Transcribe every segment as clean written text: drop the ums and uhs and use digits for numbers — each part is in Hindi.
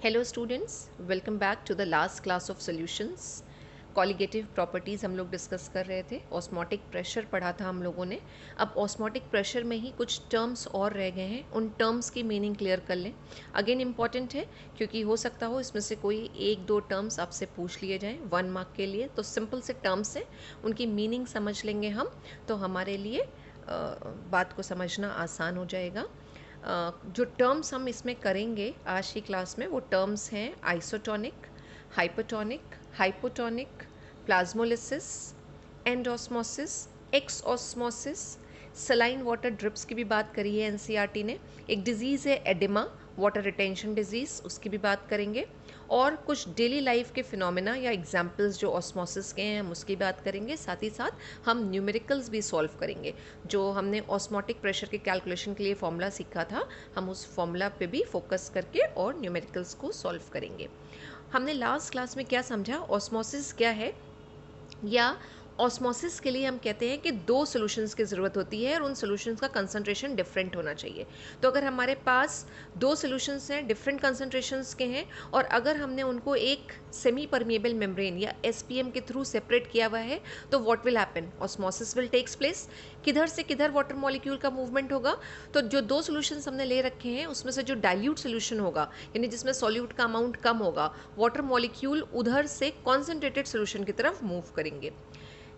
Hello students, welcome back to the last class of solutions. Colligative properties हम लोग डिस्कस कर रहे थे। ऑस्मोटिक प्रेशर पढ़ा था हम लोगों ने। अब ऑस्मोटिक प्रेशर में ही कुछ टर्म्स और रह गए हैं, उन टर्म्स की मीनिंग क्लियर कर लें। अगेन इम्पॉर्टेंट है क्योंकि हो सकता हो इसमें से कोई एक दो टर्म्स आपसे पूछ लिए जाएं 1 मार्क के लिए। तो सिंपल से टर्म्स हैं, उनकी मीनिंग समझ लेंगे हम, तो हमारे लिए बात को समझना आसान हो जाएगा। जो टर्म्स हम इसमें करेंगे आज की क्लास में, वो टर्म्स हैं isotonic, hypotonic, hypotonic, plasmolysis, endosmosis, exosmosis, saline water drips की भी बात करी है एनसीईआरटी ने। एक डिजीज़ है एडिमा, वाटर रिटेंशन डिजीज़, उसकी भी बात करेंगे। और कुछ डेली लाइफ के फिनोमेना या एग्जाम्पल्स जो ऑस्मोसिस के हैं हम उसकी बात करेंगे। साथ ही साथ हम न्यूमेरिकल्स भी सॉल्व करेंगे। जो हमने ऑस्मोटिक प्रेशर के कैलकुलेशन के लिए फॉर्मूला सीखा था, हम उस फॉर्मूला पे भी फोकस करके और न्यूमेरिकल्स को सॉल्व करेंगे। हमने लास्ट क्लास में क्या समझा, ऑस्मोसिस क्या है, या ऑस्मोसिस के लिए हम कहते हैं कि दो सॉल्यूशंस की ज़रूरत होती है और उन सॉल्यूशंस का कंसंट्रेशन डिफरेंट होना चाहिए। तो अगर हमारे पास दो सॉल्यूशंस हैं, डिफरेंट कंसंट्रेशंस के हैं, और अगर हमने उनको एक सेमी परमिएबल मेम्ब्रेन या एसपीएम के थ्रू सेपरेट किया हुआ है, तो what will happen, osmosis will takes place. किधर से किधर वाटर मॉलिक्यूल का मूवमेंट होगा। तो जो दो सॉल्यूशंस हमने ले रखे हैं उसमें से जो डाइल्यूट सॉल्यूशन होगा, यानी जिसमें सॉल्यूट का अमाउंट कम होगा, वाटर मॉलिक्यूल उधर से कॉन्सेंट्रेटेड सॉल्यूशन की तरफ मूव करेंगे।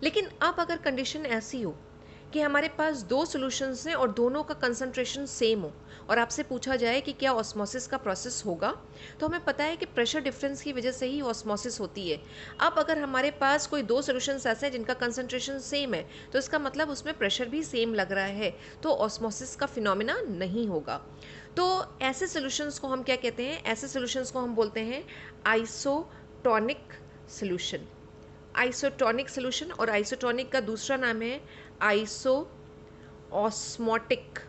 लेकिन अब अगर कंडीशन ऐसी हो कि हमारे पास दो सॉल्यूशंस हैं और दोनों का कंसंट्रेशन सेम हो, और आपसे पूछा जाए कि क्या ऑस्मोसिस का प्रोसेस होगा, तो हमें पता है कि प्रेशर डिफरेंस की वजह से ही ऑस्मोसिस होती है। अब अगर हमारे पास कोई दो सॉल्यूशंस ऐसे हैं जिनका कंसंट्रेशन सेम है, तो इसका मतलब उसमें प्रेशर भी सेम लग रहा है, तो ऑस्मोसिस का फिनोमेना नहीं होगा। तो ऐसे सॉल्यूशंस को हम क्या कहते हैं, ऐसे सॉल्यूशंस को हम बोलते हैं आइसोटोनिक सॉल्यूशन। आइसोटोनिक सॉल्यूशन, और आइसोटोनिक का दूसरा नाम है iso osmotic.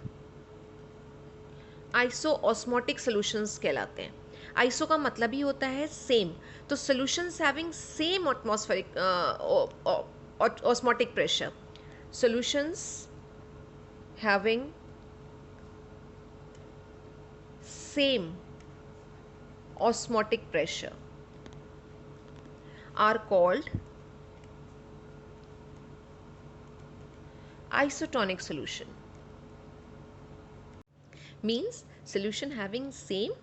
Iso osmotic solutions कहलाते हैं। आइसो का मतलब ही होता है सेम, तो solutions having same atmospheric osmotic pressure, solutions having same osmotic pressure are called isotonic solution. Means solution having same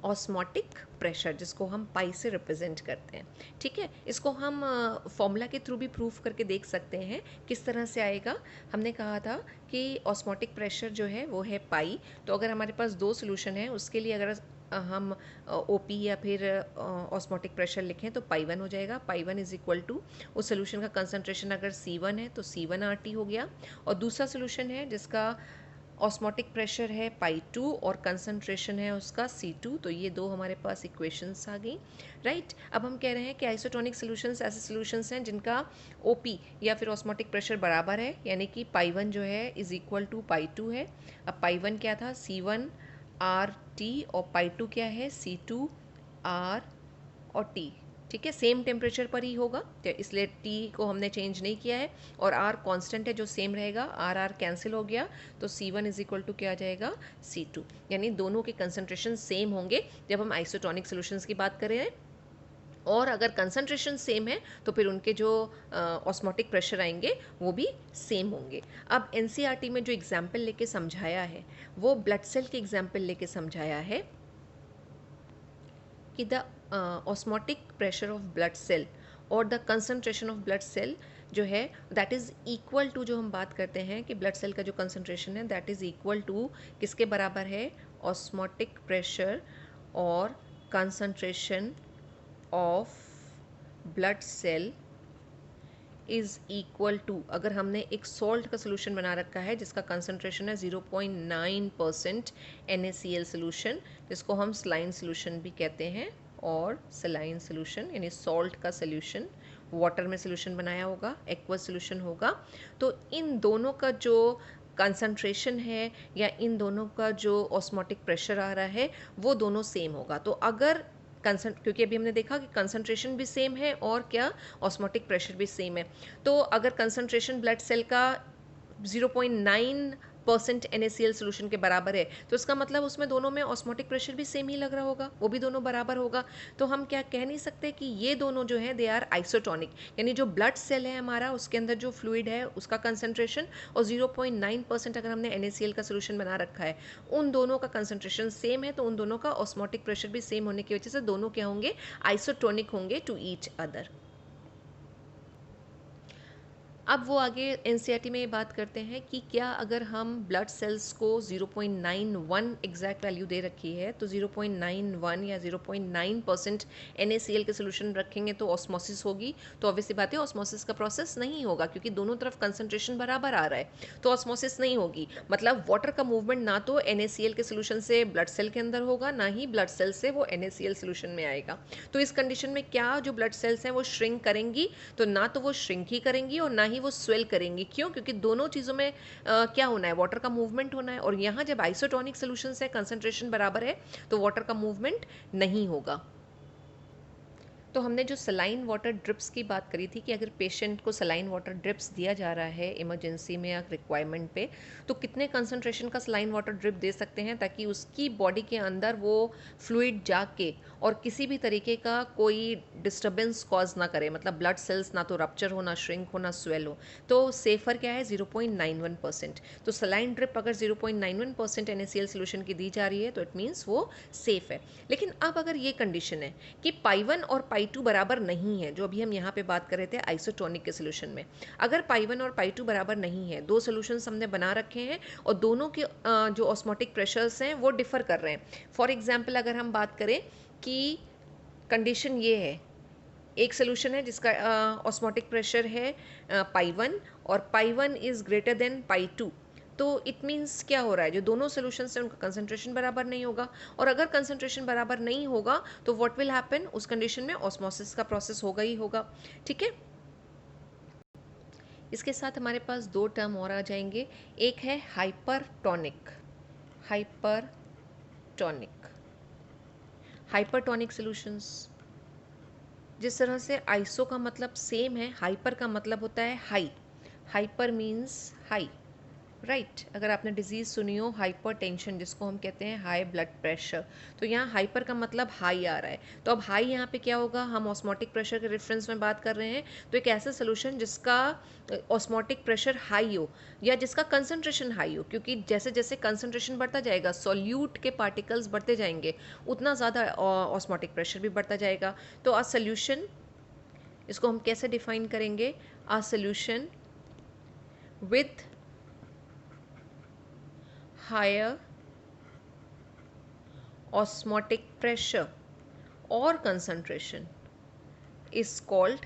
osmotic pressure, जिसको हम पाई से रिप्रेजेंट करते हैं। ठीक है, इसको हम फॉर्मूला के थ्रू भी प्रूफ करके देख सकते हैं किस तरह से आएगा। हमने कहा था कि ऑस्मोटिक प्रेशर जो है वो है पाई। तो अगर हमारे पास दो सोल्यूशन है, उसके लिए अगर हम ओपी या फिर ऑस्मोटिक प्रेशर लिखें तो पाई 1 हो जाएगा। पाई 1 इज इक्वल टू उस सोल्यूशन का कंसंट्रेशन अगर C1 है तो C1 RT हो गया, और दूसरा सोल्यूशन है जिसका ऑस्मोटिक प्रेशर है पाई 2 और कंसंट्रेशन है उसका C2। तो ये दो हमारे पास इक्वेशंस आ गई, राइट। अब हम कह रहे हैं कि आइसोटोनिक सॉल्यूशंस ऐसे सॉल्यूशंस हैं जिनका ओपी या फिर ऑस्मोटिक प्रेशर बराबर है, यानी कि पाई 1 जो है इज इक्वल टू पाई 2 है। अब पाई 1 क्या था, C1 RT, और पाई 2 क्या है, C2 R और T। ठीक है, सेम टेम्परेचर पर ही होगा, तो इसलिए T को हमने चेंज नहीं किया है, और R कांस्टेंट है जो सेम रहेगा। R कैंसिल हो गया, तो C1 इज इक्वल टू क्या आ जाएगा, C2। यानी दोनों के कंसंट्रेशन सेम होंगे जब हम आइसोटोनिक सॉल्यूशंस की बात कर रहे हैं। और अगर कंसंट्रेशन सेम है तो फिर उनके जो ऑस्मोटिक प्रेशर आएंगे वो भी सेम होंगे। अब एनसीईआरटी में जो एग्जाम्पल लेके समझाया है वो ब्लड सेल के एग्जाम्पल लेके समझाया है कि the osmotic pressure of blood cell और the concentration of blood cell जो है दैट इज़ इक्वल टू, जो हम बात करते हैं कि ब्लड सेल का जो कंसंट्रेशन है दैट इज़ इक्वल टू किसके बराबर है, ऑस्मोटिक प्रेशर और concentration of blood cell is equal to, अगर हमने एक सॉल्ट का सोल्यूशन बना रखा है जिसका कंसंट्रेशन है 0.9% NaCl सोल्यूशन, जिसको हम सलाइन सोल्यूशन भी कहते हैं, और सलाइन सोल्यूशन यानी सॉल्ट का सोल्यूशन वाटर में सोल्यूशन बनाया होगा, एक्वस सोल्यूशन होगा। तो इन दोनों का जो कंसंट्रेशन है या इन दोनों का जो ऑस्मोटिक प्रेशर आ रहा है वो दोनों सेम होगा। तो अगर क्योंकि अभी हमने देखा कि कंसंट्रेशन भी सेम है और क्या, ऑस्मोटिक प्रेशर भी सेम है। तो अगर कंसंट्रेशन ब्लड सेल का 0.9 परसेंट NaCl सोल्यूशन के बराबर है, तो इसका मतलब उसमें दोनों में ऑस्मोटिक प्रेशर भी सेम ही लग रहा होगा, वो भी दोनों बराबर होगा। तो हम क्या कह नहीं सकते कि ये दोनों जो है दे आर आइसोटोनिक, यानी जो ब्लड सेल है हमारा उसके अंदर जो फ्लूइड है उसका कंसंट्रेशन और 0.9% अगर हमने NaCl का सोल्यूशन बना रखा है, उन दोनों का कंसंट्रेशन सेम है, तो उन दोनों का ऑस्मोटिक प्रेशर भी सेम होने की वजह से दोनों क्या होंगे, आइसोटोनिक होंगे टू ईच अदर। अब वो आगे एनसीईआरटी में ये बात करते हैं कि क्या अगर हम ब्लड सेल्स को 0.91 एग्जैक्ट वैल्यू दे रखी है, तो 0.91 या 0.9% NaCl के सोल्यूशन रखेंगे तो ऑस्मोसिस होगी। तो ऑब्वियसली बात है ऑस्मोसिस का प्रोसेस नहीं होगा, क्योंकि दोनों तरफ कंसंट्रेशन बराबर आ रहा है, तो ऑस्मोसिस नहीं होगी। मतलब वाटर का मूवमेंट ना तो NaCl के सोल्यूशन से ब्लड सेल के अंदर होगा, ना ही ब्लड सेल से वो NaCl सोल्यूशन में आएगा। तो इस कंडीशन में क्या जो ब्लड सेल्स हैं वो श्रिंक करेंगी, तो ना तो वो श्रिंक ही करेंगी और ना ही वो स्वेल करेंगी। क्यों? क्योंकि दोनों चीज़ों में क्या होना है, वाटर का मूवमेंट होना है, और यहाँ जब आइसोटोनिक सोल्यूशन है, कंसंट्रेशन बराबर है, तो वाटर का मूवमेंट नहीं होगा। तो हमने जो सलाइन वाटर ड्रिप्स की बात करी थी कि अगर पेशेंट को सलाइन वाटर ड्रिप्स दिया जा रहा है इमरजेंसी में या रिक्वायरमेंट पे, तो कितने कंसंट्रेशन का सलाइन वाटर ड्रिप दे सकते हैं ताकि उसकी बॉडी के अंदर वो फ्लूइड जाके और किसी भी तरीके का कोई डिस्टर्बेंस कॉज ना करे, मतलब ब्लड सेल्स ना तो रप्चर हो, ना श्रिंक हो, ना स्वेल हो। तो सेफर क्या है, 0.91%। तो सलाइन ड्रिप अगर 0.91% NaCl सोल्यूशन की दी जा रही है तो इट मीन्स वो सेफ है। लेकिन अब अगर ये कंडीशन है कि पाई 1 और पाई 2 बराबर नहीं है, जो अभी हम यहाँ पे बात कर रहे थे आइसोटोनिक के सोल्यूशन में, अगर पाई 1 और पाई 2 बराबर नहीं है, दो सोल्यूशंस हमने बना रखे हैं और दोनों के जो ऑस्मोटिक प्रेशर्स हैं वो डिफर कर रहे हैं। फॉर एग्जाम्पल अगर हम बात करें कि कंडीशन ये है, एक सोल्यूशन है जिसका ऑस्मोटिक प्रेशर है पाई 1 और पाई 1 इज़ ग्रेटर देन पाई 2, तो इट मीन्स क्या हो रहा है, जो दोनों सोल्यूशन हैं उनका कंसंट्रेशन बराबर नहीं होगा, और अगर कंसंट्रेशन बराबर नहीं होगा तो व्हाट विल हैपन, उस कंडीशन में ऑस्मोसिस का प्रोसेस होगा ही होगा। ठीक है, इसके साथ हमारे पास दो टर्म और आ जाएंगे। एक है हाइपरटोनिक, हाइपरटोनिक, हाइपरटोनिक सोल्यूशंस। जिस तरह से आइसो का मतलब सेम है, हाइपर का मतलब होता है high, hyper means high, right. अगर आपने डिजीज़ सुनी हो हाइपरटेंशन, जिसको हम कहते हैं हाई ब्लड प्रेशर, तो यहाँ हाइपर का मतलब हाई आ रहा है। तो अब हाई यहाँ पे क्या होगा, हम ऑस्मोटिक प्रेशर के रेफरेंस में बात कर रहे हैं, तो एक ऐसा सोल्यूशन जिसका ऑस्मोटिक प्रेशर हाई हो या जिसका कंसंट्रेशन हाई हो, क्योंकि जैसे जैसे कंसंट्रेशन बढ़ता जाएगा, सॉल्यूट के पार्टिकल्स बढ़ते जाएंगे, उतना ज़्यादा ऑस्मोटिक प्रेशर भी बढ़ता जाएगा। तो अ सोल्यूशन, इसको हम कैसे डिफाइन करेंगे, a solution with higher osmotic pressure or concentration is called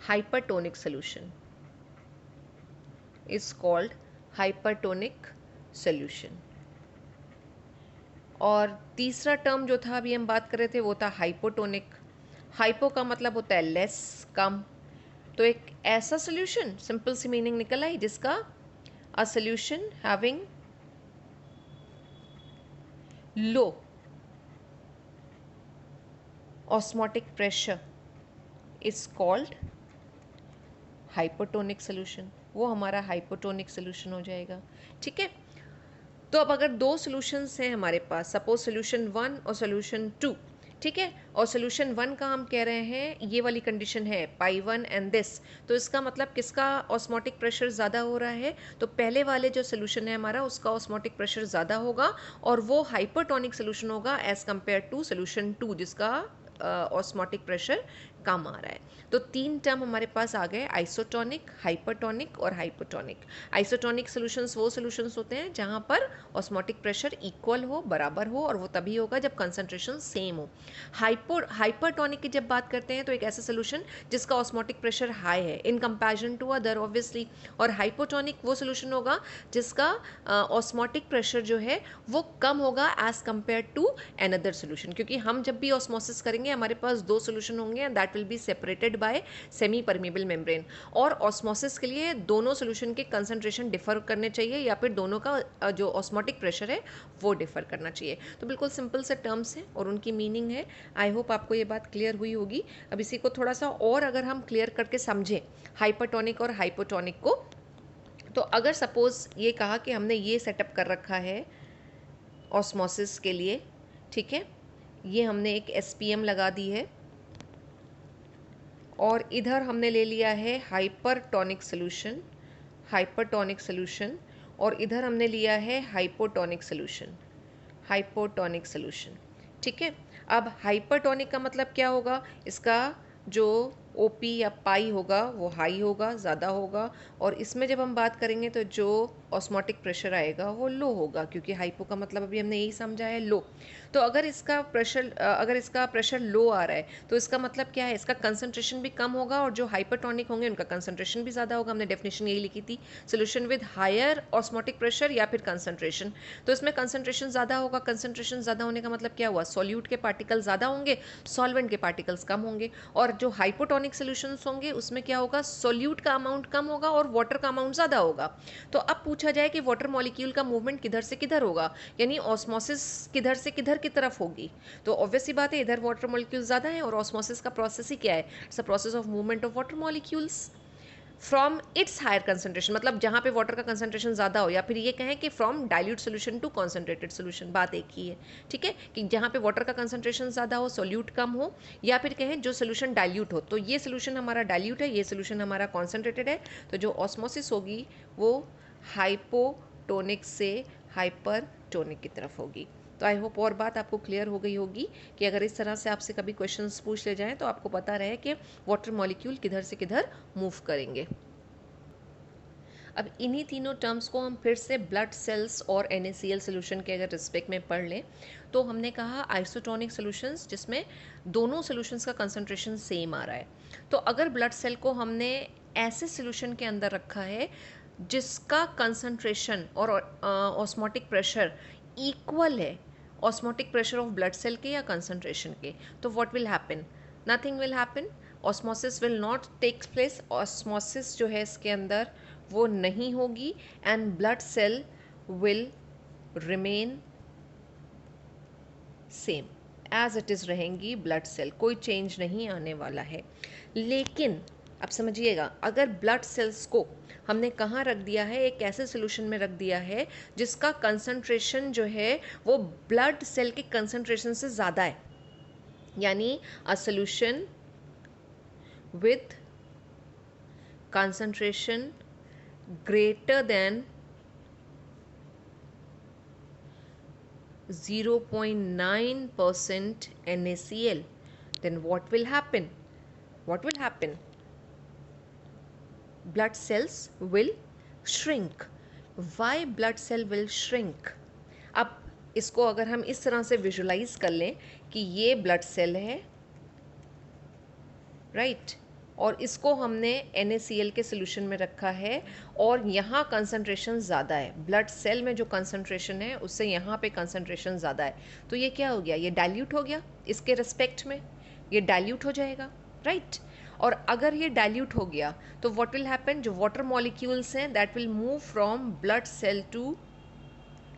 hypertonic solution, is called hypertonic solution। और तीसरा टर्म जो था अभी हम बात कर रहे थे वो था हाइपोटोनिक। हाइपो का मतलब होता है लेस, कम। तो एक ऐसा सोल्यूशन, सिंपल सी मीनिंग निकल आई, जिसका a solution having low osmotic pressure is called hypertonic solution। वो हमारा hypertonic solution हो जाएगा। ठीक है, तो अब अगर दो सॉल्यूशंस हैं हमारे पास, सपोज सोल्यूशन 1 और सोल्यूशन 2, ठीक है, और सोल्यूशन 1 का हम कह रहे हैं ये वाली कंडीशन है पाई 1 एंड दिस, तो इसका मतलब किसका ऑस्मोटिक प्रेशर ज़्यादा हो रहा है, तो पहले वाले जो सोल्यूशन है हमारा उसका ऑस्मोटिक प्रेशर ज़्यादा होगा और वो हाइपरटोनिक सोल्यूशन होगा एज़ कम्पेयर टू सोल्यूशन 2 जिसका ऑस्मोटिक प्रेशर कम आ रहा है। तो तीन टर्म हमारे पास आ गए, आइसोटोनिक, हाइपरटोनिक और हाइपोटोनिक। आइसोटोनिक सॉल्यूशंस वो सॉल्यूशंस होते हैं जहाँ पर ऑस्मोटिक प्रेशर इक्वल हो, बराबर हो, और वो तभी होगा जब कंसंट्रेशन सेम हो। हाइपरटोनिक की जब बात करते हैं तो एक ऐसा सोल्यूशन जिसका ऑस्मोटिक प्रेशर हाई है in comparison to other obviously, और हाइपोटोनिक वो सोल्यूशन होगा जिसका ऑस्मोटिक प्रेशर जो है वो कम होगा as compare to another solution, क्योंकि हम जब भी ऑस्मोसिस करेंगे हमारे पास दो सोल्यूशन होंगे and that will be separated by semi permeable membrane, और ऑस्मोसिस के लिए दोनों सोल्यूशन के कंसंट्रेशन डिफर करने चाहिए या फिर दोनों का जो ऑस्मोटिक प्रेशर है वो डिफर करना चाहिए। तो बिल्कुल सिंपल से टर्म्स हैं और उनकी मीनिंग है। आई होप आपको ये बात क्लियर हुई होगी। अब इसी को थोड़ा सा और अगर हम क्लियर करके समझें हाइपरटोनिक और हाइपोटोनिक को, तो अगर सपोज़ ये कहा कि हमने ये सेटअप कर रखा है ऑस्मोसिस के लिए, ठीक है, ये हमने एक SPM लगा दी है और इधर हमने ले लिया है हाइपरटोनिक सोल्यूशन, हाइपरटोनिक सोल्यूशन, और इधर हमने लिया है हाइपोटोनिक सोल्यूशन, हाइपोटोनिक सोल्यूशन, ठीक है। अब हाइपरटोनिक का मतलब क्या होगा, इसका जो OP या पाई होगा वो हाई होगा, ज़्यादा होगा, और इसमें जब हम बात करेंगे तो जो ऑस्मोटिक प्रेशर आएगा वो लो होगा, क्योंकि हाइपो का मतलब अभी हमने यही समझा है, लो। तो अगर इसका प्रेशर लो आ रहा है तो इसका मतलब क्या है, इसका कंसंट्रेशन भी कम होगा, और जो हाइपरटोनिक होंगे उनका कंसंट्रेशन भी ज़्यादा होगा। हमने डेफिनेशन यही लिखी थी, solution with higher osmotic pressure या फिर कंसंट्रेशन। तो इसमें कंसंट्रेशन ज़्यादा होगा, कंसंट्रेशन ज़्यादा होने का मतलब क्या हुआ, सॉल्यूट के पार्टिकल ज़्यादा होंगे, सॉल्वेंट के पार्टिकल्स कम होंगे। और जो हाइपोटोनिक सोल्यूशंस होंगे उसमें क्या होगा, सॉल्यूट का अमाउंट कम होगा और वाटर का अमाउंट ज़्यादा होगा। तो अब पूछा जाए कि वाटर मॉलिक्यूल का मूवमेंट किधर से किधर होगा, यानी ऑस्मोसिस किधर से किधर की तरफ होगी। तो ऑब्वियस सी बात है, इधर वाटर मॉलिक्यूल ज़्यादा है, और ऑस्मोसिस का प्रोसेस ही क्या है, it's a process of movement of water molecules from its higher concentration, मतलब जहाँ पे वाटर का कंसंट्रेशन ज़्यादा हो, या फिर ये कहें कि from dilute solution to concentrated solution, बात एक ही है, ठीक है, कि जहाँ पे वाटर का कंसंट्रेशन ज़्यादा हो, सोल्यूट कम हो, या फिर कहें जो सोल्यूशन डाइल्यूट हो। तो ये सोल्यूशन हमारा डाइल्यूट है, ये सोल्यूशन हमारा कॉन्सेंट्रेटेड है, तो जो ऑस्मोसिस होगी वो हाइपोटोनिक से हाइपरटोनिक की तरफ होगी। तो आई होप और बात आपको क्लियर हो गई होगी कि अगर इस तरह से आपसे कभी क्वेश्चंस पूछ ले जाएं तो आपको पता रहे कि वाटर मॉलिक्यूल किधर से किधर मूव करेंगे। अब इन्हीं तीनों टर्म्स को हम फिर से ब्लड सेल्स और NaCl सोल्यूशन के अगर रिस्पेक्ट में पढ़ लें तो हमने कहा आइसोटोनिक सोल्यूशंस जिसमें दोनों सोल्यूशंस का कंसंट्रेशन सेम आ रहा है। तो अगर ब्लड सेल को हमने ऐसे सोल्यूशन के अंदर रखा है जिसका कंसंट्रेशन और ऑस्मोटिक प्रेशर इक्वल है osmotic pressure of blood cell के या कंसंट्रेशन के, तो what will happen, nothing will happen, osmosis will not take place, osmosis जो है इसके अंदर वो नहीं होगी, and blood cell will remain same as it is रहेंगी ब्लड सेल, कोई चेंज नहीं आने वाला है। लेकिन अब समझिएगा, अगर ब्लड सेल्स को हमने कहाँ रख दिया है, एक ऐसे सोल्यूशन में रख दिया है जिसका कंसंट्रेशन जो है वो ब्लड सेल के कंसंट्रेशन से ज़्यादा है, यानी a solution with concentration greater than 0.9% NaCl, then what will happen? What will happen? Blood cells will shrink. Why blood cell will shrink? अब इसको अगर हम इस तरह से विजुलाइज कर लें कि ये ब्लड सेल है, राइट, और इसको हमने NaCl के सोल्यूशन में रखा है और यहाँ कंसंट्रेशन ज़्यादा है, ब्लड सेल में जो कंसंट्रेशन है उससे यहाँ पे कंसंट्रेशन ज़्यादा है, तो ये क्या हो गया, ये डाइल्यूट हो गया, इसके रिस्पेक्ट में ये डाइल्यूट हो जाएगा, राइट। और अगर ये डाइल्यूट हो गया तो व्हाट विल हैपन, जो वाटर मॉलिक्यूल्स हैं that will move from blood cell to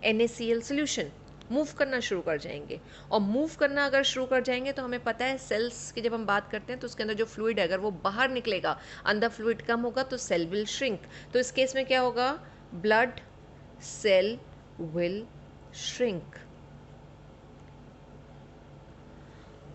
NaCl solution, move करना शुरू कर जाएंगे। और मूव करना अगर शुरू कर जाएंगे तो हमें पता है सेल्स की जब हम बात करते हैं तो उसके अंदर जो फ्लूइड है अगर वो बाहर निकलेगा, अंदर फ्लूइड कम होगा तो सेल विल श्रिंक। तो इस केस में क्या होगा, ब्लड सेल विल श्रिंक।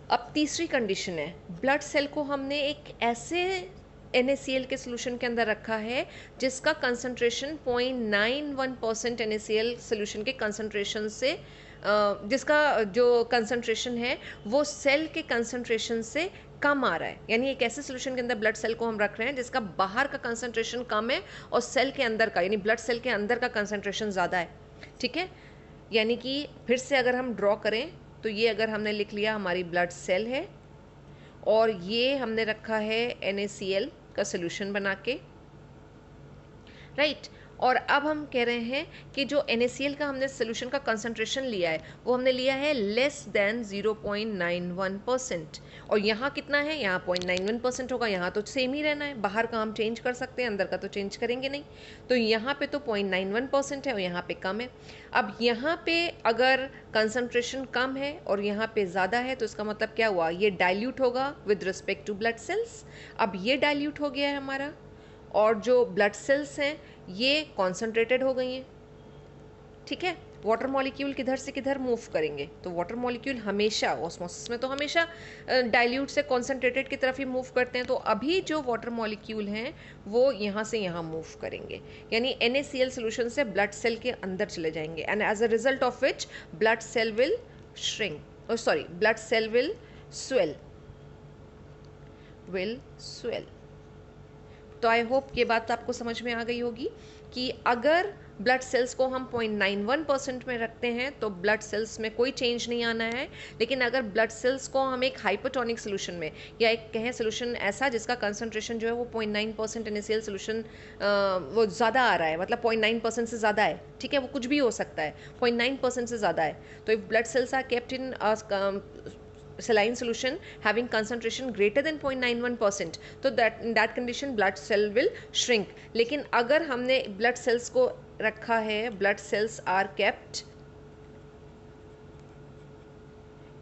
अब तीसरी कंडीशन है, ब्लड सेल को हमने एक ऐसे NaCl के सोल्यूशन के अंदर रखा है जिसका कंसंट्रेशन 0.91% NaCl सोल्यूशन के कंसंट्रेशन से जिसका जो कंसंट्रेशन है वो सेल के कंसंट्रेशन से कम आ रहा है, यानी एक ऐसे सोल्यूशन के अंदर ब्लड सेल को हम रख रहे हैं जिसका बाहर का कंसंट्रेशन कम है और सेल के अंदर का, यानी ब्लड सेल के अंदर का कंसंट्रेशन ज़्यादा है, ठीक है। यानी कि फिर से अगर हम ड्रॉ करें तो ये अगर हमने लिख लिया हमारी ब्लड सेल है और ये हमने रखा है NaCl का सोल्यूशन बना के, राइट। और अब हम कह रहे हैं कि जो NaCl का हमने सोल्यूशन का कंसंट्रेशन लिया है वो हमने लिया है लेस देन 0.91%, और यहाँ कितना है, यहाँ 0.91% होगा, यहाँ तो सेम ही रहना है, बाहर का हम चेंज कर सकते हैं, अंदर का तो चेंज करेंगे नहीं। तो यहाँ पे तो 0.91% है और यहाँ पे कम है। अब यहाँ पे अगर कंसंट्रेशन कम है और यहाँ पे ज़्यादा है तो इसका मतलब क्या हुआ, ये डाइल्यूट होगा with respect to blood cells. अब ये डाइल्यूट हो गया है हमारा और जो ब्लड सेल्स हैं ये कॉन्सेंट्रेटेड हो गई हैं, ठीक है। वाटर मॉलिक्यूल किधर से किधर मूव करेंगे, तो वाटर मॉलिक्यूल हमेशा ऑस्मोसिस में तो हमेशा डाइल्यूट से कॉन्सेंट्रेटेड की तरफ ही मूव करते हैं, तो अभी जो वाटर मॉलिक्यूल हैं वो यहाँ से यहाँ मूव करेंगे, यानी NaCl सोल्यूशन से ब्लड सेल के अंदर चले जाएंगे, and as a result of which blood cell will shrink, blood cell will swell. तो आई होप ये बात आपको समझ में आ गई होगी कि अगर ब्लड सेल्स को हम 0.91% में रखते हैं तो ब्लड सेल्स में कोई चेंज नहीं आना है, लेकिन अगर ब्लड सेल्स को हम एक हाइपोटोनिक सोल्यूशन में या एक कहें सोल्यूशन ऐसा जिसका कंसंट्रेशन जो है वो 0.9% NaCl सोल्यूशन वो ज़्यादा आ रहा है, मतलब 0.9% से ज़्यादा है, ठीक है, वो कुछ भी हो सकता है, 0.9% से ज़्यादा है, तो if blood cells are kept in saline solution having concentration greater than 0.91%, तो that in that condition blood cell will shrink। लेकिन अगर हमने blood cells को रखा है, blood cells are kept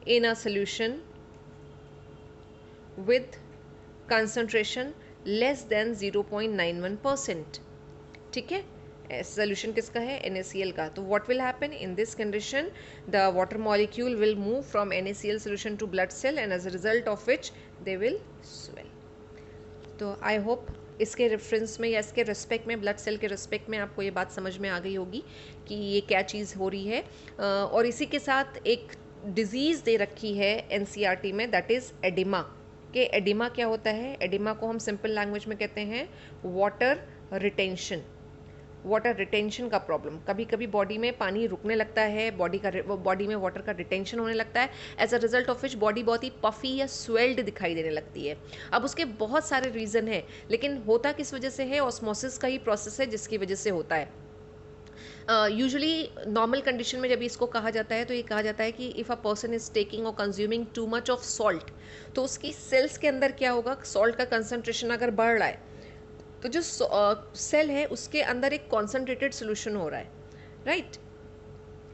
in a solution with concentration less than 0.91%, ठीक है, सोल्यूशन किसका है, NaCl का, तो what will happen in this condition, the water molecule will move from NaCl solution to blood cell and as a result of which they will swell. तो आई होप इसके रेफरेंस में या इसके रिस्पेक्ट में, ब्लड सेल के रिस्पेक्ट में आपको ये बात समझ में आ गई होगी कि ये क्या चीज़ हो रही है। और इसी के साथ एक डिजीज़ दे रखी है NCERT में, दैट इज़ एडिमा। कि एडिमा क्या होता है, एडिमा को हम सिंपल लैंग्वेज में कहते हैं वाटर रिटेंशन। वाटर रिटेंशन का प्रॉब्लम, कभी कभी बॉडी में पानी रुकने लगता है, बॉडी में वाटर का रिटेंशन होने लगता है, as a result of which body बहुत ही पफी या स्वेल्ड दिखाई देने लगती है। अब उसके बहुत सारे रीज़न हैं, लेकिन होता किस वजह से है, ऑस्मोसिस का ही प्रोसेस है जिसकी वजह से होता है। यूजुअली नॉर्मल कंडीशन में जब इसको कहा जाता है तो ये कहा जाता है कि if a person is taking और consuming too much of salt, तो उसकी सेल्स के अंदर क्या होगा, सॉल्ट का कंसनट्रेशन अगर बढ़ रहा है तो जो सेल है उसके अंदर एक कॉन्सेंट्रेटेड सोल्यूशन हो रहा है, राइट।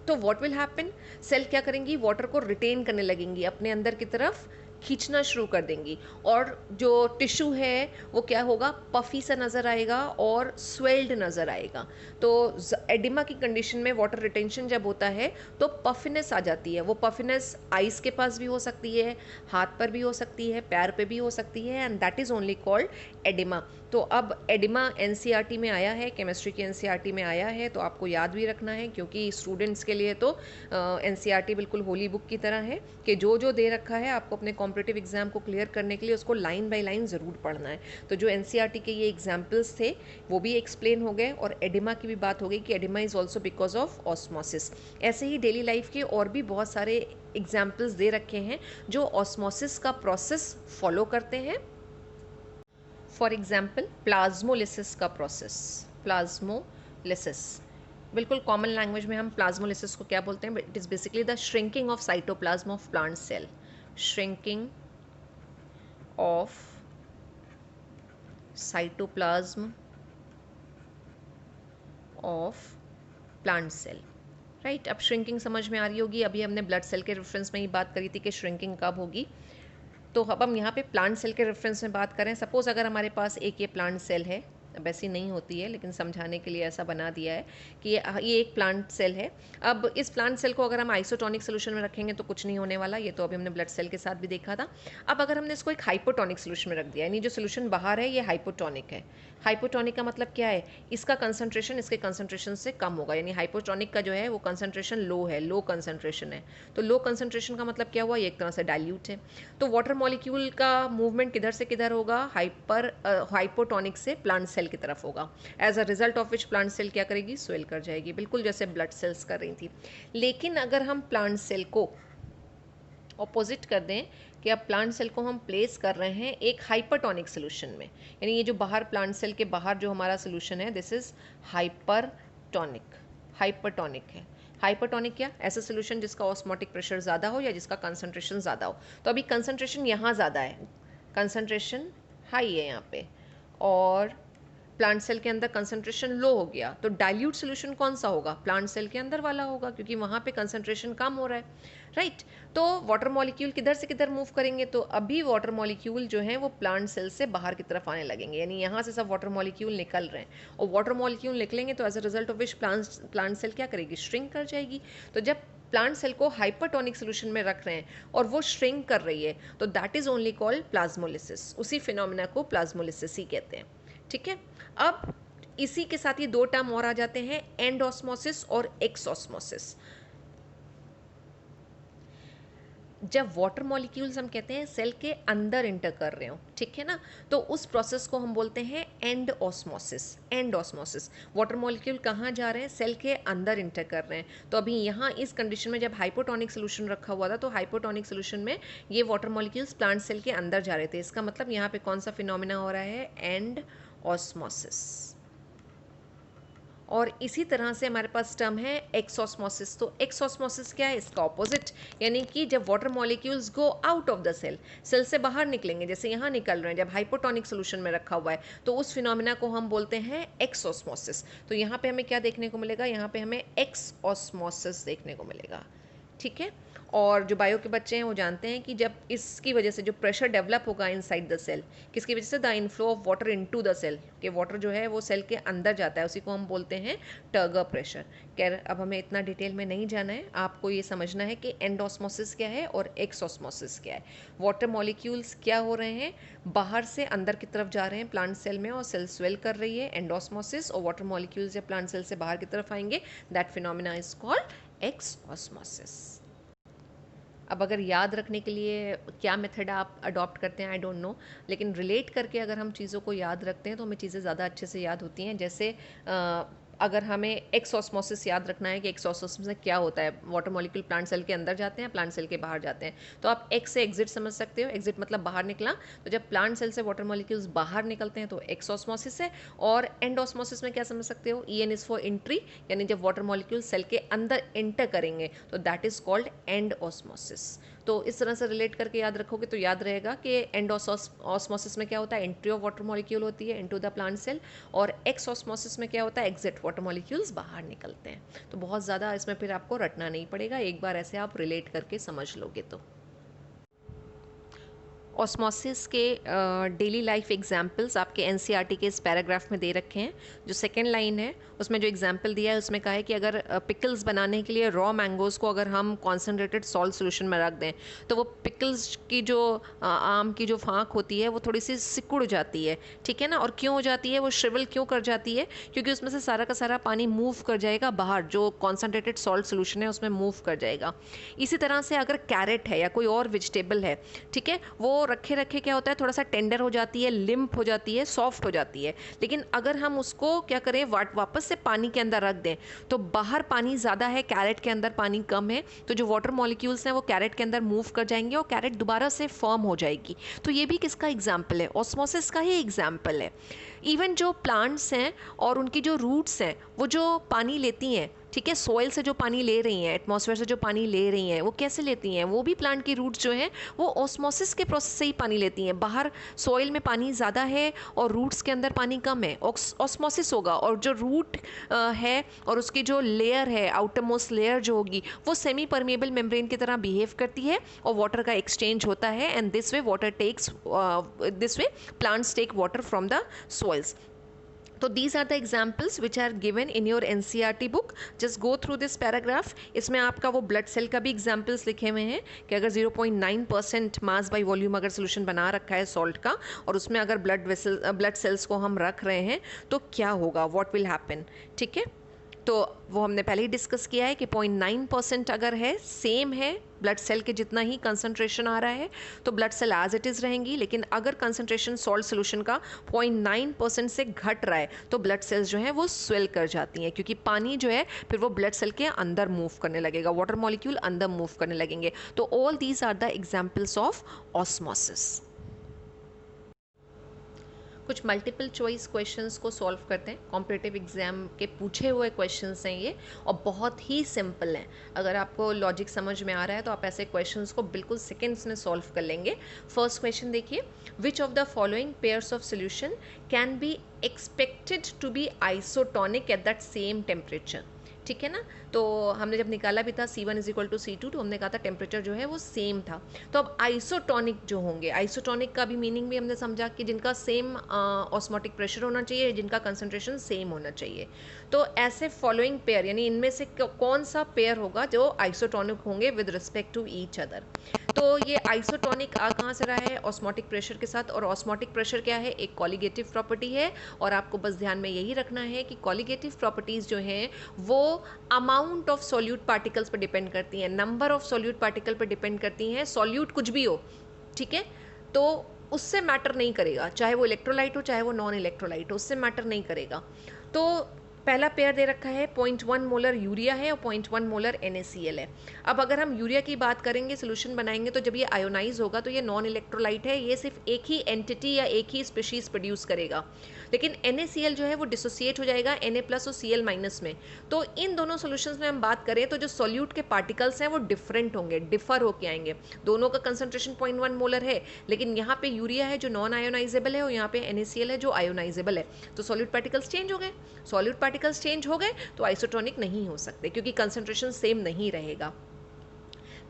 तो व्हाट विल हैपन, सेल क्या करेंगी, वाटर को रिटेन करने लगेंगी, अपने अंदर की तरफ खींचना शुरू कर देंगी, और जो टिश्यू है वो क्या होगा, पफी सा नज़र आएगा और स्वेल्ड नज़र आएगा। तो एडिमा की कंडीशन में वाटर रिटेंशन जब होता है तो पफिनेस आ जाती है। वो पफिनेस आइस के पास भी हो सकती है, हाथ पर भी हो सकती है, पैर पे भी हो सकती है, and that is only called oedema. तो अब एडिमा NCERT में आया है, केमिस्ट्री की NCERT में आया है, तो आपको याद भी रखना है, क्योंकि स्टूडेंट्स के लिए तो NCERT बिल्कुल होली बुक की तरह है कि जो जो दे रखा है आपको अपने कॉम्पिटिटिव एग्जाम को क्लियर करने के लिए उसको लाइन बाय लाइन ज़रूर पढ़ना है। तो जो NCERT के ये एग्जाम्पल्स थे वो भी एक्सप्लेन हो गए, और एडिमा की भी बात हो गई कि oedema is also because of osmosis. ऐसे ही डेली लाइफ के और भी बहुत सारे एग्जाम्पल्स दे रखे हैं जो ऑस्मोसिस का प्रोसेस फॉलो करते हैं। फॉर एग्जाम्पल प्लाज्मोलिसिस का प्रोसेस, प्लाज्मोलिसिस बिल्कुल कॉमन लैंग्वेज में हम प्लाज्मोलिसिस को क्या बोलते हैं, it is basically the shrinking of cytoplasm of plant cell, shrinking of cytoplasm of plant cell, right. अब श्रिंकिंग समझ में आ रही होगी, अभी हमने ब्लड सेल के रेफरेंस में ही बात करी थी कि श्रिंकिंग कब होगी। तो अब हम यहाँ पे प्लांट सेल के रेफरेंस में बात करें, सपोज अगर हमारे पास एक ये प्लांट सेल है, वैसी नहीं होती है लेकिन समझाने के लिए ऐसा बना दिया है कि ये एक प्लांट सेल है। अब इस प्लांट सेल को अगर हम आइसोटोनिक सोल्यूशन में रखेंगे तो कुछ नहीं होने वाला, ये तो अभी हमने ब्लड सेल के साथ भी देखा था। अब अगर हमने इसको एक हाइपोटोनिक सोल्यूशन में रख दिया, यानी जो सोल्यूशन बाहर है ये हाइपोटोनिक है। हाइपोटोनिक का मतलब क्या है, इसका कंसंट्रेशन इसके कंसंट्रेशन से कम होगा, यानी हाइपोटोनिक का जो है वो कंसंट्रेशन लो है, लो कंसंट्रेशन है। तो लो कंसंट्रेशन का मतलब क्या हुआ, ये एक तरह से डाइल्यूट है। तो वाटर मॉलिक्यूल का मूवमेंट किधर से किधर होगा, हाइपोटोनिक से प्लांट सेल की तरफ होगा। As a result of which plant cell क्या करेगी, स्वेल कर जाएगी, बिल्कुल जैसे ब्लड सेल्स कर रही थी। लेकिन अगर हम प्लांट सेल को ऑपोजिट कर दें कि अब प्लांट सेल को हम प्लेस कर रहे हैं एक हाइपरटोनिक सोल्यूशन में, यानी ये जो बाहर प्लांट सेल के बाहर जो हमारा सोल्यूशन है दिस इज हाइपरटोनिक, हाइपरटोनिक है। हाइपरटोनिक क्या, ऐसा सोल्यूशन जिसका ऑस्मोटिक प्रेशर ज़्यादा हो या जिसका कंसंट्रेशन ज़्यादा हो। तो अभी कंसंट्रेशन यहाँ ज़्यादा है, कंसंट्रेशन हाई है यहाँ पे, और प्लांट सेल के अंदर कंसंट्रेशन लो हो गया, तो डाइल्यूट सोल्यूशन कौन सा होगा? प्लांट सेल के अंदर वाला होगा, क्योंकि वहाँ पे कंसंट्रेशन कम हो रहा है, राइट। तो वाटर मॉलिक्यूल किधर से किधर मूव करेंगे? तो अभी वाटर मॉलिक्यूल जो है वो प्लांट सेल से बाहर की तरफ आने लगेंगे, यानी यहाँ से सब वाटर मॉलिक्यूल निकल रहे हैं, और वाटर मॉलिक्यूल निकलेंगे तो as a result of which plant cell क्या करेगी? श्रिंक कर जाएगी। तो जब प्लांट सेल को हाइपरटोनिक सोल्यूशन में रख रहे हैं और वो श्रिंक कर रही है, तो that is only called plasmolysis. उसी फिनोमिना को प्लाज्मोलिसिस ही कहते हैं, ठीक है। अब इसी के साथ ये दो टर्म और आ जाते हैं, एंड ऑस्मोसिस और एक्स ऑस्मोसिस। जब वाटर मॉलिक्यूल्स हम कहते हैं सेल के अंदर इंटर कर रहे हो, ठीक है ना, तो उस प्रोसेस को हम बोलते हैं and osmosis. And osmosis, water molecule कहाँ जा रहे हैं? सेल के अंदर इंटर कर रहे हैं। तो अभी यहाँ इस कंडीशन में जब हाइपोटोनिक सोल्यूशन रखा हुआ था, तो हाइपोटोनिक सोल्यूशन में ये वाटर मॉलिक्यूल्स प्लांट सेल के अंदर जा रहे थे। इसका मतलब यहाँ पे कौन सा फिनोमिना हो रहा है? And osmosis. और इसी तरह से हमारे पास टर्म है एक्सऑस्मोसिस। तो एक्सऑस्मोसिस क्या है? इसका ऑपोजिट, यानी कि जब water molecules go out of the cell, cell से बाहर निकलेंगे, जैसे यहाँ निकल रहे हैं जब हाइपोटोनिक सोल्यूशन में रखा हुआ है, तो उस फिनोमिना को हम बोलते हैं एक्सऑस्मोसिस। तो यहाँ पे हमें क्या देखने को मिलेगा? यहाँ पे हमें एक्सऑस्मोसिस देखने को मिलेगा, ठीक है। और जो बायो के बच्चे हैं वो जानते हैं कि जब इसकी वजह से जो प्रेशर डेवलप होगा इनसाइड द सेल, किसकी वजह से? The inflow of water into the cell, कि वाटर जो है वो सेल के अंदर जाता है, उसी को हम बोलते हैं टर्गर प्रेशर। खैर अब हमें इतना डिटेल में नहीं जाना है, आपको ये समझना है कि एंडोस्मोसिस क्या है और एक्सऑस्मोसिस क्या है। वाटर मॉलिक्यूल्स क्या हो रहे हैं? बाहर से अंदर की तरफ जा रहे हैं प्लांट सेल में, और सेल स्वेल कर रही है, एंडोस्मोसिस। और वाटर मॉलिक्यूल्स जब प्लांट सेल से बाहर की तरफ आएंगे, दैट फिनोमिना इज कॉल्ड एक्सऑस्मोसिस। अब अगर याद रखने के लिए क्या मेथड आप अडॉप्ट करते हैं, आई डोंट नो, लेकिन रिलेट करके अगर हम चीज़ों को याद रखते हैं तो हमें चीज़ें ज़्यादा अच्छे से याद होती हैं। जैसे अगर हमें एक्सऑस्मोसिस याद रखना है कि एक्सऑस्मोसिस में क्या होता है, वाटर मॉलिक्यूल प्लांट सेल के अंदर जाते हैं, प्लांट सेल के बाहर जाते हैं, तो आप एक्स से एग्जिट समझ सकते हो। एग्जिट मतलब बाहर निकला, तो जब प्लांट सेल से वाटर मॉलिक्यूल्स बाहर निकलते हैं तो एक्सऑस्मोसिस है। और एंडोस्मोसिस में क्या समझ सकते हो? E N is for entry, यानी जब वाटर मॉलिक्यूल सेल के अंदर एंटर करेंगे तो that is called and osmosis. तो इस तरह से रिलेट करके याद रखोगे तो याद रहेगा कि एंड ऑस्मोसिस में क्या होता है? एंट्री ऑफ वाटर मॉलिक्यूल होती है इनटू द प्लांट सेल, और एक्स ऑस्मोसिस में क्या होता है? एग्जिट, वाटर मॉलिक्यूल्स बाहर निकलते हैं। तो बहुत ज़्यादा इसमें फिर आपको रटना नहीं पड़ेगा, एक बार ऐसे आप रिलेट करके समझ लोगे तो। ऑस्मोसिस के डेली लाइफ एग्जाम्पल्स आपके एनसीईआरटी के इस पैराग्राफ में दे रखे हैं। जो सेकेंड लाइन है उसमें जो एग्जाम्पल दिया है उसमें कहा है कि अगर पिकल्स बनाने के लिए रॉ मैंगोज़ को अगर हम कॉन्सेंट्रेटेड सॉल्ट सोल्यूशन में रख दें तो वो पिकल्स की जो आम की जो फाँक होती है वो थोड़ी सी सिकुड़ जाती है, ठीक है ना। और क्यों हो जाती है? वो श्रिवल क्यों कर जाती है? क्योंकि उसमें से सारा का सारा पानी मूव कर जाएगा बाहर, जो कॉन्सेंट्रेटेड सॉल्ट सोल्यूशन है उसमें मूव कर जाएगा। इसी तरह से अगर कैरेट है या कोई और वेजिटेबल है, ठीक है, वो रखे रखे क्या होता है? थोड़ा सा टेंडर हो जाती है, लिम्प हो जाती है, सॉफ्ट हो जाती है। लेकिन अगर हम उसको क्या करें, वापस से पानी के अंदर रख दें तो बाहर पानी ज़्यादा है, कैरेट के अंदर पानी कम है, तो जो वाटर मॉलिक्यूल्स हैं वो कैरेट के अंदर मूव कर जाएंगे और कैरेट दोबारा से फॉर्म हो जाएगी। तो ये भी किसका एग्जाम्पल है? ऑस्मोसिस का ही एग्जाम्पल है। इवन जो प्लांट्स हैं और उनकी जो रूट्स हैं वो जो पानी लेती हैं, ठीक है, सॉइल से जो पानी ले रही हैं, एटमॉस्फेयर से जो पानी ले रही हैं, वो कैसे लेती हैं? वो भी प्लांट की रूट्स जो हैं वो ऑस्मोसिस के प्रोसेस से ही पानी लेती हैं। बाहर सॉइल में पानी ज़्यादा है और रूट्स के अंदर पानी कम है, ऑस्मोसिस होगा। और जो रूट है और उसकी जो लेयर है, आउटर मोस्ट लेयर जो होगी, वो सेमी परमेबल मेम्ब्रेन की तरह बिहेव करती है और वाटर का एक्सचेंज होता है, and this way water takes this way plants take water from the soils. तो these are the examples which are given in your NCERT book. Just go through this paragraph. इसमें आपका वो ब्लड सेल का भी एग्जाम्पल्स लिखे हुए हैं कि अगर 0.9% मास बाई वॉल्यूम अगर सोल्यूशन बना रखा है सॉल्ट का और उसमें अगर ब्लड सेल्स को हम रख रहे हैं तो क्या होगा, व्हाट विल हैपन, ठीक है। तो वो हमने पहले ही डिस्कस किया है कि 0.9% अगर है, सेम है ब्लड सेल के जितना ही कंसंट्रेशन आ रहा है तो blood cell as it is रहेंगी। लेकिन अगर कंसंट्रेशन सॉल्ट सोल्यूशन का 0.9% से घट रहा है तो ब्लड सेल्स जो हैं वो स्वेल कर जाती हैं, क्योंकि पानी जो है फिर वो ब्लड सेल के अंदर मूव करने लगेगा, वाटर मॉलिक्यूल अंदर मूव करने लगेंगे। तो all these are the examples of osmosis. कुछ मल्टीपल चॉइस क्वेश्चंस को सॉल्व करते हैं। कॉम्पिटिटिव एग्जाम के पूछे हुए क्वेश्चंस हैं ये, और बहुत ही सिंपल हैं। अगर आपको लॉजिक समझ में आ रहा है तो आप ऐसे क्वेश्चंस को बिल्कुल सेकेंड्स में सॉल्व कर लेंगे। फर्स्ट क्वेश्चन देखिए, which of the following pairs of solution can be expected to be isotonic at that same temperature. ठीक है ना, तो हमने जब निकाला भी था C1 is equal to C2, तो हमने कहा था टेम्परेचर जो है वो सेम था। तो अब आइसोटोनिक जो होंगे, आइसोटोनिक का भी मीनिंग भी हमने समझा कि जिनका सेम ऑस्मोटिक प्रेशर होना चाहिए, जिनका कंसंट्रेशन सेम होना चाहिए। तो ऐसे फॉलोइंग पेयर, यानी इनमें से कौन सा पेयर होगा जो आइसोटोनिक होंगे with respect to each other. तो ये आइसोटोनिक आ कहाँ से रहा है, ऑस्मोटिक प्रेशर के साथ। और ऑस्मोटिक प्रेशर क्या है, एक कॉलिगेटिव प्रॉपर्टी है, और आपको बस ध्यान में यही रखना है कि कॉलिगेटिव प्रॉपर्टीज़ जो हैं वो अमाउंट ऑफ सॉल्यूट पार्टिकल्स पर डिपेंड करती हैं, नंबर ऑफ सॉल्यूट पार्टिकल पर डिपेंड करती हैं। सॉल्यूट कुछ भी हो, ठीक है, तो उससे मैटर नहीं करेगा, चाहे वो इलेक्ट्रोलाइट हो चाहे वो नॉन इलेक्ट्रोलाइट हो, उससे मैटर नहीं करेगा। तो पहला पेयर दे रखा है 0.1 मोलर यूरिया है और 0.1 मोलर NaCl है। अब अगर हम यूरिया की बात करेंगे, सोल्यूशन बनाएंगे, तो जब ये आयोनाइज होगा तो ये नॉन इलेक्ट्रोलाइट है, ये सिर्फ एक ही एंटिटी या एक ही स्पीशीज प्रोड्यूस करेगा। लेकिन NaCl जो है वो डिसोसिएट हो जाएगा Na प्लस और Cl माइनस में। तो इन दोनों सोल्यूशंस में हम बात करें तो जो सॉल्यूट के पार्टिकल्स हैं वो डिफरेंट होंगे, डिफर होके आएंगे। दोनों का कंसंट्रेशन 0.1 मोलर है, लेकिन यहाँ पे यूरिया है जो नॉन आयोनाइजेबल है और यहाँ पे NaCl है जो आयोनाइजेबल है। तो सॉल्यूट पार्टिकल्स चेंज हो गए, सॉल्यूट पार्टिकल्स चेंज हो गए तो आइसोटोनिक नहीं हो सकते, क्योंकि कंसंट्रेशन सेम नहीं रहेगा।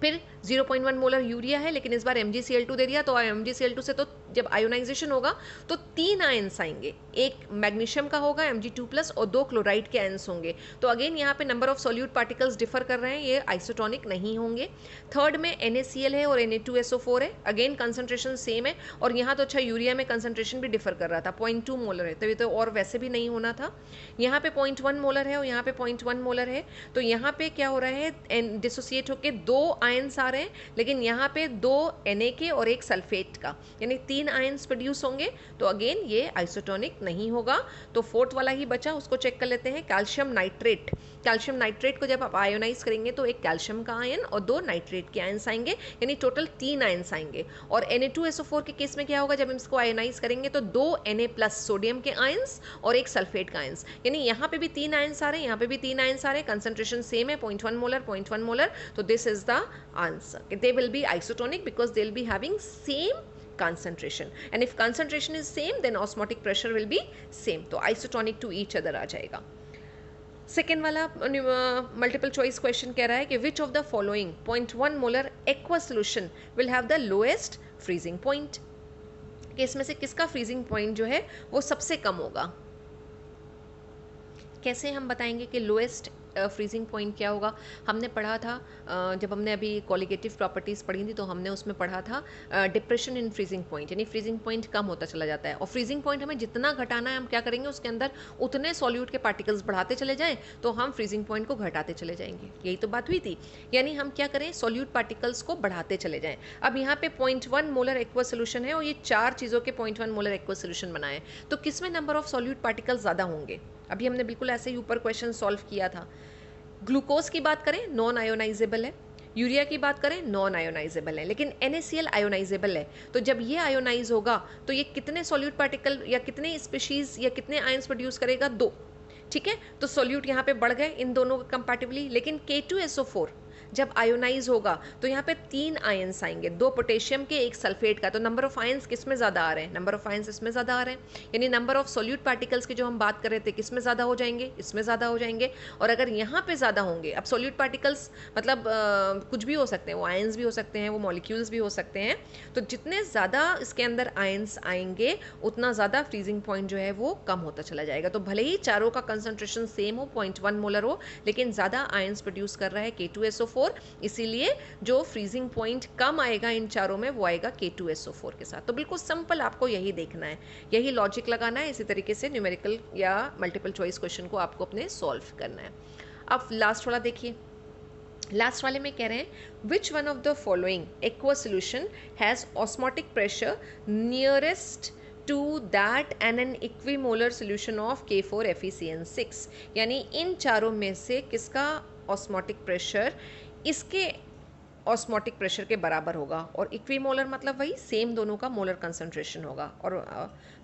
फिर 0.1 मोलर यूरिया है, लेकिन इस बार MgCl2 दे दिया, तो MgCl2 से तो जब आयोनाइजेशन होगा तो 3 आयंस आएंगे, एक मैग्नीशियम का होगा Mg2+ और 2 क्लोराइड के आयंस होंगे। तो अगेन यहाँ पे number of solute particles differ कर रहे हैं, ये आइसोटोनिक नहीं होंगे। थर्ड में NaCl है और Na2SO4 है, अगेन कंसंट्रेशन सेम है, और यहाँ तो अच्छा यूरिया में कंसंट्रेशन भी डिफर कर रहा था, 0.2 मोलर है, तो ये तो और वैसे भी नहीं होना था। यहाँ पे 0.1 मोलर है और यहाँ पे 0.1 मोलर है, तो यहाँ पे क्या हो रहा है, डिसोसिएट होकर 2 आयंस आ रहे हैं, लेकिन यहाँ पे 2 Na के और एक सल्फेट का, यानी 3 आयंस प्रोड्यूस होंगे। तो अगेन ये आइसोटोनिक नहीं होगा। तो फोर्थ वाला ही बचा, उसको चेक कर लेते हैं, कैल्शियम नाइट्रेट। कैल्शियम नाइट्रेट को जब आप आयोनाइज करेंगे तो एक कैल्शियम का आयन और 2 नाइट्रेट के आयंस आएंगे, यानी टोटल 3 आयंस आएंगे। और Na2SO4 के केस में क्या होगा, जब हम इसको आयोनाइज करेंगे तो 2 Na+ सोडियम के आयंस और एक सल्फेट का आयंस, यानी यहाँ पे भी 3 आयंस आ रहे हैं, यहाँ पे भी 3 आयंस आ रहे हैं, कंसंट्रेशन सेम है, 0.1 मोलर 0.1 मोलर। तो this is the answer, they will be isotonic because they'll be having same concentration, and if concentration is same then osmotic pressure will be same, तो isotonic to each other आ जाएगा। सेकेंड वाला मल्टीपल चॉइस क्वेश्चन कह रहा है कि विच of the following 0.1 molar aqua solution will have the lowest freezing point, कि इसमें से किसका फ्रीजिंग पॉइंट जो है वो सबसे कम होगा। कैसे हम बताएंगे कि लोएस्ट फ्रीजिंग पॉइंट क्या होगा। हमने पढ़ा था जब हमने अभी कॉलिगेटिव प्रॉपर्टीज़ पढ़ी थी, तो हमने उसमें पढ़ा था डिप्रेशन इन फ्रीजिंग पॉइंट, यानी फ्रीजिंग पॉइंट कम होता चला जाता है, और फ्रीजिंग पॉइंट हमें जितना घटाना है हम क्या करेंगे, उसके अंदर उतने सॉल्यूट के पार्टिकल्स बढ़ाते चले जाएं, तो हम फ्रीजिंग पॉइंट को घटाते चले जाएंगे। यही तो बात हुई थी, यानी हम क्या करें, सॉल्यूट पार्टिकल्स को बढ़ाते चले जाएं। अब यहाँ पे 0.1 मोलर एक्वा सोल्यूशन है और ये 4 चीज़ों के 0.1 मोलर एक्वा सोल्यूशन बनाए, तो किसमें नंबर ऑफ सॉल्यूट पार्टिकल्स ज़्यादा होंगे। अभी हमने बिल्कुल ऐसे ही ऊपर क्वेश्चन सॉल्व किया था। ग्लूकोज की बात करें नॉन आयोनाइजेबल है, यूरिया की बात करें नॉन आयोनाइजेबल है, लेकिन NaCl आयोनाइजेबल है। तो जब ये आयोनाइज होगा तो ये कितने सॉल्यूट पार्टिकल या कितने स्पीशीज या कितने आयंस प्रोड्यूस करेगा, 2। ठीक है, तो सॉल्यूट यहाँ पे बढ़ गए इन दोनों के कंपैटिबली। लेकिन K2SO4 जब आयोनाइज होगा तो यहाँ पे 3 आयंस आएंगे, 2 पोटेशियम के एक सल्फेट का, तो नंबर ऑफ आयंस किस में ज़्यादा आ रहे हैं, नंबर ऑफ आयंस इसमें ज़्यादा आ रहे हैं, यानी नंबर ऑफ सॉल्यूट पार्टिकल्स की जो हम बात कर रहे थे किस में ज़्यादा हो जाएंगे, इसमें ज़्यादा हो जाएंगे। और अगर यहाँ पे ज़्यादा होंगे, अब सॉल्यूट पार्टिकल्स मतलब कुछ भी हो सकते हैं, वो आयंस भी हो सकते हैं, वो मॉलिक्यूल्स भी हो सकते हैं, तो जितने ज़्यादा इसके अंदर आयंस आएंगे उतना ज़्यादा फ्रीजिंग पॉइंट जो है वो कम होता चला जाएगा। तो भले ही चारों का कंसंट्रेशन सेम हो, 0.1 मोलर हो, लेकिन ज़्यादा आयंस प्रोड्यूस कर रहा है K2SO4, इसीलिए जो फ्रीजिंग पॉइंट कम आएगा इन चारों में वो आएगा K2SO4 के साथ। तो बिल्कुल सिंपल आपको यही देखना है, यही लॉजिक लगाना है, इसी तरीके से न्यूमेरिकल या मल्टीपल चॉइस क्वेश्चन को आपको अपने सॉल्व करना है। अब लास्ट वाला देखिए, लास्ट वाले में कह रहे हैं which one of the following aqua solution has osmotic pressure nearest to that and an equimolar solution of K4FeCN6, यानी इन चारों में से किसका ऑस्मोटिक प्रेशर इसके ऑस्मोटिक प्रेशर के बराबर होगा, और इक्विमोलर मतलब वही सेम दोनों का मोलर कंसंट्रेशन होगा। और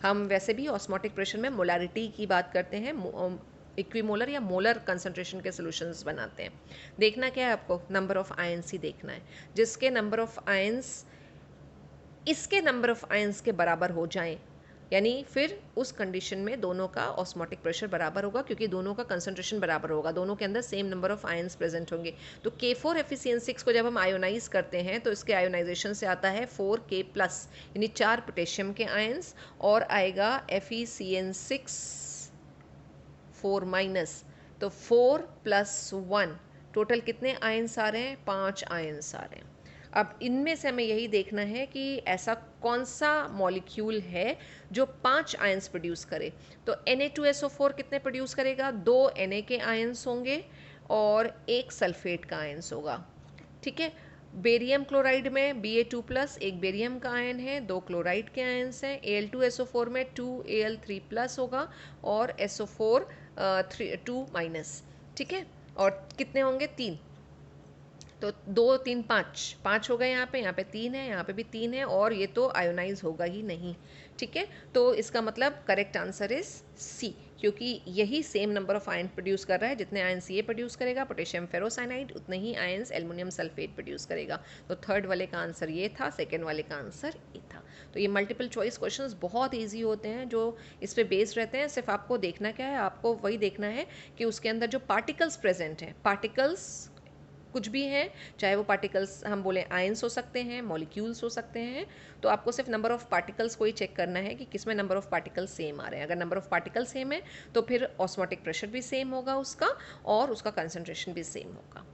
हम वैसे भी ऑस्मोटिक प्रेशर में मोलारिटी की बात करते हैं, इक्विमोलर या मोलर कंसंट्रेशन के सॉल्यूशंस बनाते हैं। देखना क्या है आपको, नंबर ऑफ आयंस ही देखना है। जिसके नंबर ऑफ आयंस इसके नंबर ऑफ आयंस के बराबर हो जाएं, यानी फिर उस कंडीशन में दोनों का ऑस्मोटिक प्रेशर बराबर होगा, क्योंकि दोनों का कंसंट्रेशन बराबर होगा, दोनों के अंदर same number of ions present होंगे। तो K4FeCN6 को जब हम आयोनाइज करते हैं तो इसके आयोनाइजेशन से आता है 4K प्लस, यानी 4 पोटेशियम के आयंस, और आएगा FeCN6 4 माइनस, तो 4 + 1 टोटल कितने आयंस आ रहे हैं, 5 आयंस आ रहे हैं। अब इनमें से हमें यही देखना है कि ऐसा कौन सा मॉलिक्यूल है जो 5 आयंस प्रोड्यूस करे। तो Na2SO4 कितने प्रोड्यूस करेगा, 2 Na के आयंस होंगे और 1 सल्फेट का आयंस होगा। ठीक है, बेरियम क्लोराइड में Ba2+, एक बेरियम का आयन है, 2 क्लोराइड के आयंस हैं। Al2SO4 में 2Al3+ होगा और SO4 2-। ठीक है, और कितने होंगे, 3। तो 2 3 5 हो गए, यहाँ पे 3 है, यहाँ पे भी 3 है, और ये तो आयोनाइज होगा ही नहीं। ठीक है, तो इसका मतलब करेक्ट आंसर इज सी, क्योंकि यही same number of ion produce कर रहा है। जितने आयंस ये प्रोड्यूस करेगा पोटेशियम फेरोसाइनाइड, उतने ही आयंस एल्युमिनियम सल्फेट प्रोड्यूस करेगा। तो थर्ड वाले का आंसर ये था, सेकेंड वाले का आंसर ये था। तो ये मल्टीपल चॉइस क्वेश्चंस बहुत ईजी होते हैं जो इस पर बेस्ड रहते हैं। सिर्फ आपको देखना क्या है, आपको वही देखना है कि उसके अंदर जो पार्टिकल्स प्रेजेंट हैं, पार्टिकल्स कुछ भी हैं, चाहे वो पार्टिकल्स हम बोले आयंस हो सकते हैं, मॉलिक्यूल्स हो सकते हैं, तो आपको सिर्फ नंबर ऑफ पार्टिकल्स को ही चेक करना है कि किसमें नंबर ऑफ पार्टिकल्स सेम आ रहे हैं। अगर नंबर ऑफ पार्टिकल्स सेम है तो फिर ऑस्मोटिक प्रेशर भी सेम होगा उसका, और उसका कंसंट्रेशन भी सेम होगा।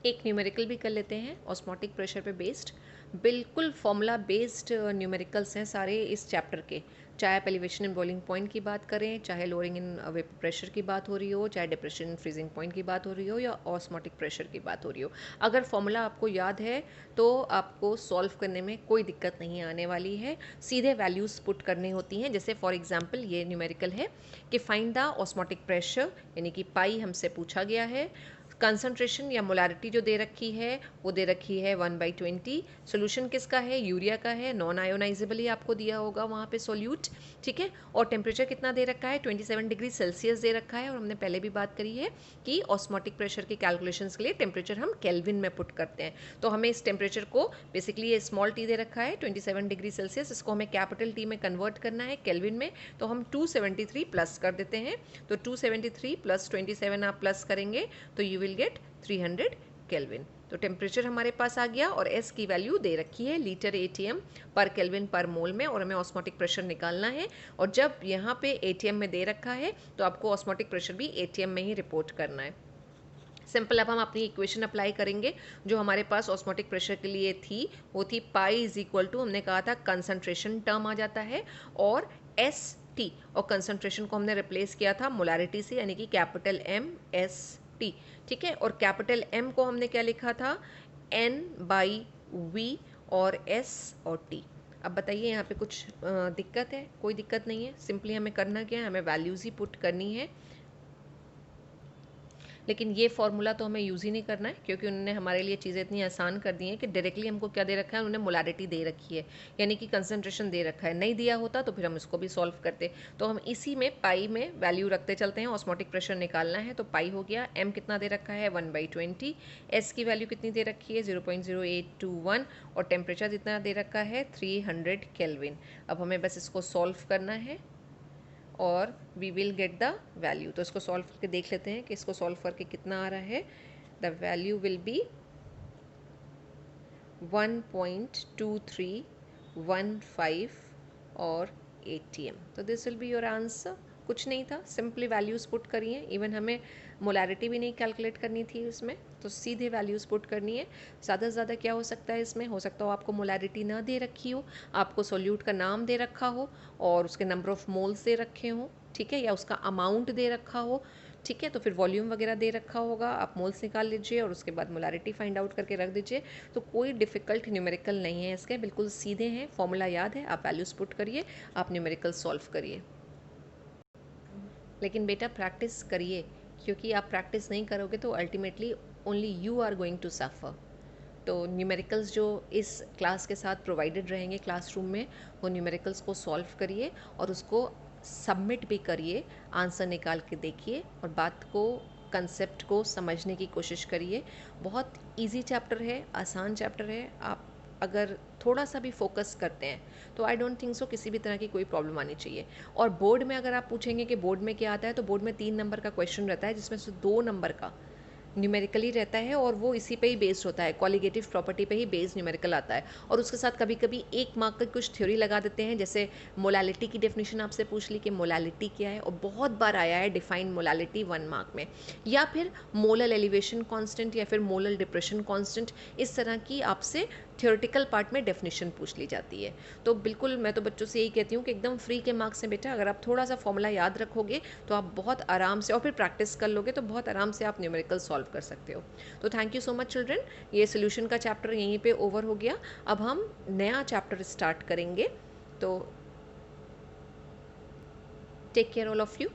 एक न्यूमेरिकल भी कर लेते हैं ऑस्मोटिक प्रेशर पे बेस्ड, बिल्कुल फॉर्मूला बेस्ड न्यूमेरिकल्स हैं सारे इस चैप्टर के। चाहे आप एलिवेशन इन बॉइलिंग पॉइंट की बात करें, चाहे लोअरिंग इन वेपर प्रेशर की बात हो रही हो, चाहे डिप्रेशन इन फ्रीजिंग पॉइंट की बात हो रही हो, या ऑस्मोटिक प्रेशर की बात हो रही हो, अगर फॉर्मूला आपको याद है तो आपको सॉल्व करने में कोई दिक्कत नहीं आने वाली है। सीधे वैल्यूज़ पुट करनी होती हैं। जैसे फॉर एग्जाम्पल ये न्यूमेरिकल है कि फाइंड द ऑस्मोटिक प्रेशर, यानी कि पाई हमसे पूछा गया है। कंसंट्रेशन या मोलारिटी जो दे रखी है वो दे रखी है 1/20। सोल्यूशन किसका है, यूरिया का है, नॉन आयोनाइजेबल ही आपको दिया होगा वहाँ पे सोल्यूट। ठीक है, और टेम्परेचर कितना दे रखा है, 27 डिग्री सेल्सियस दे रखा है। और हमने पहले भी बात करी है कि ऑस्मोटिक प्रेशर के कैलकुलेशंस के लिए टेम्परेचर हम केल्विन में पुट करते हैं। तो हमें इस टेम्परेचर को बेसिकली ये स्मॉल टी दे रखा है 27 डिग्री सेल्सियस, इसको हमें कैपिटल टी में कन्वर्ट करना है केल्विन में। तो हम 273 प्लस कर देते हैं। तो 273 + 27 आप प्लस करेंगे तो यू विल गेट 300 केल्विन। तो टेम्परेचर हमारे पास आ गया, और एस की वैल्यू दे रखी है लीटर एटीएम पर केल्विन पर मोल में, और हमें ऑस्मोटिक प्रेशर निकालना है। और जब यहाँ पे एटीएम में दे रखा है तो आपको ऑस्मोटिक प्रेशर भी एटीएम में ही रिपोर्ट करना है। सिंपल, अब हम अपनी इक्वेशन अप्लाई करेंगे जो हमारे पास ऑस्मोटिक प्रेशर के लिए थी, वो थी पाई इज इक्वल टू, हमने कहा था कंसंट्रेशन टर्म आ जाता है, और एस टी, और कंसंट्रेशन को हमने रिप्लेस किया था मोलारिटी से, यानी कि कैपिटल एम एस टी। ठीक है, और कैपिटल एम को हमने क्या लिखा था, N/V, और S और T। अब बताइए यहाँ पे कुछ दिक्कत है, कोई दिक्कत नहीं है। सिंपली हमें करना क्या है, हमें वैल्यूज़ ही पुट करनी है। लेकिन ये फॉर्मूला तो हमें यूज़ ही नहीं करना है, क्योंकि उन्होंने हमारे लिए चीज़ें इतनी आसान कर दी हैं कि डायरेक्टली हमको क्या दे रखा है, उन्होंने मोलारिटी दे रखी है, यानी कि कंसंट्रेशन दे रखा है। नहीं दिया होता तो फिर हम इसको भी सॉल्व करते। तो हम इसी में पाई में वैल्यू रखते चलते हैं। ऑस्मोटिक प्रेशर निकालना है तो पाई हो गया, एम कितना दे रखा है 1/20, एस की वैल्यू कितनी दे रखी है 0.0821, और टेम्परेचर जितना दे रखा है 300 केल्विन। अब हमें बस इसको सॉल्व करना है और we will get the value. तो इसको सॉल्व करके देख लेते हैं कि इसको सॉल्व करके कितना आ रहा है। द वैल्यू विल बी 1.2315 और ATM। तो this will be your answer. कुछ नहीं था, सिंपली वैल्यूज़ पुट करी हैं। इवन हमें मोलारिटी भी नहीं कैलकुलेट करनी थी उसमें, तो सीधे वैल्यूज़ पुट करनी है। ज़्यादा से ज़्यादा क्या हो सकता है इसमें, हो सकता हो आपको मोलारिटी ना दे रखी हो, आपको सोल्यूट का नाम दे रखा हो और उसके नंबर ऑफ़ मोल्स दे रखे हों, ठीक है, या उसका अमाउंट दे रखा हो, ठीक है, तो फिर वॉल्यूम वगैरह दे रखा होगा, आप मोल्स निकाल लीजिए और उसके बाद मोलारिटी फाइंड आउट करके रख दीजिए। तो कोई डिफ़िकल्ट न्यूमेरिकल नहीं है इसके, बिल्कुल सीधे हैं, फॉर्मूला याद है, आप वैल्यूज़ पुट करिए, आप न्यूमेरिकल सॉल्व करिए। लेकिन बेटा प्रैक्टिस करिए, क्योंकि आप प्रैक्टिस नहीं करोगे तो ultimately only you are going to suffer. तो न्यूमेरिकल्स जो इस क्लास के साथ प्रोवाइडेड रहेंगे क्लासरूम में, वो न्यूमेरिकल्स को सॉल्व करिए और उसको सबमिट भी करिए, आंसर निकाल के देखिए और बात को, कंसेप्ट को समझने की कोशिश करिए। बहुत इजी चैप्टर है, आसान चैप्टर है। आप अगर थोड़ा सा भी फोकस करते हैं तो आई डोंट थिंक सो किसी भी तरह की कोई प्रॉब्लम आनी चाहिए। और बोर्ड में अगर आप पूछेंगे कि बोर्ड में क्या आता है, तो बोर्ड में 3 नंबर का क्वेश्चन रहता है, जिसमें से 2 नंबर का न्यूमेरिकली रहता है और वो इसी पे ही बेस्ड होता है, कॉलिगेटिव प्रॉपर्टी पे ही बेस्ड न्यूमेरिकल आता है। और उसके साथ कभी कभी 1 मार्क की कुछ थ्योरी लगा देते हैं, जैसे मोलालिटी की डेफिनेशन आपसे पूछ ली कि मोलालिटी क्या है, और बहुत बार आया है डिफाइन मोलालिटी 1 मार्क में, या फिर मोलल एलिवेशन कांस्टेंट या फिर मोलल डिप्रेशन कांस्टेंट, इस तरह की आपसे थ्योरेटिकल पार्ट में डेफिनेशन पूछ ली जाती है। तो बिल्कुल मैं तो बच्चों से यही कहती हूँ कि एकदम फ्री के मार्क्स हैं बेटा, अगर आप थोड़ा सा फॉर्मूला याद रखोगे तो आप बहुत आराम से, और फिर प्रैक्टिस कर लोगे तो बहुत आराम से आप न्यूमेरिकल सॉल्व कर सकते हो। तो thank you so much children, ये सोल्यूशन का चैप्टर यहीं पे ओवर हो गया। अब हम नया चैप्टर स्टार्ट करेंगे। तो take care all of you.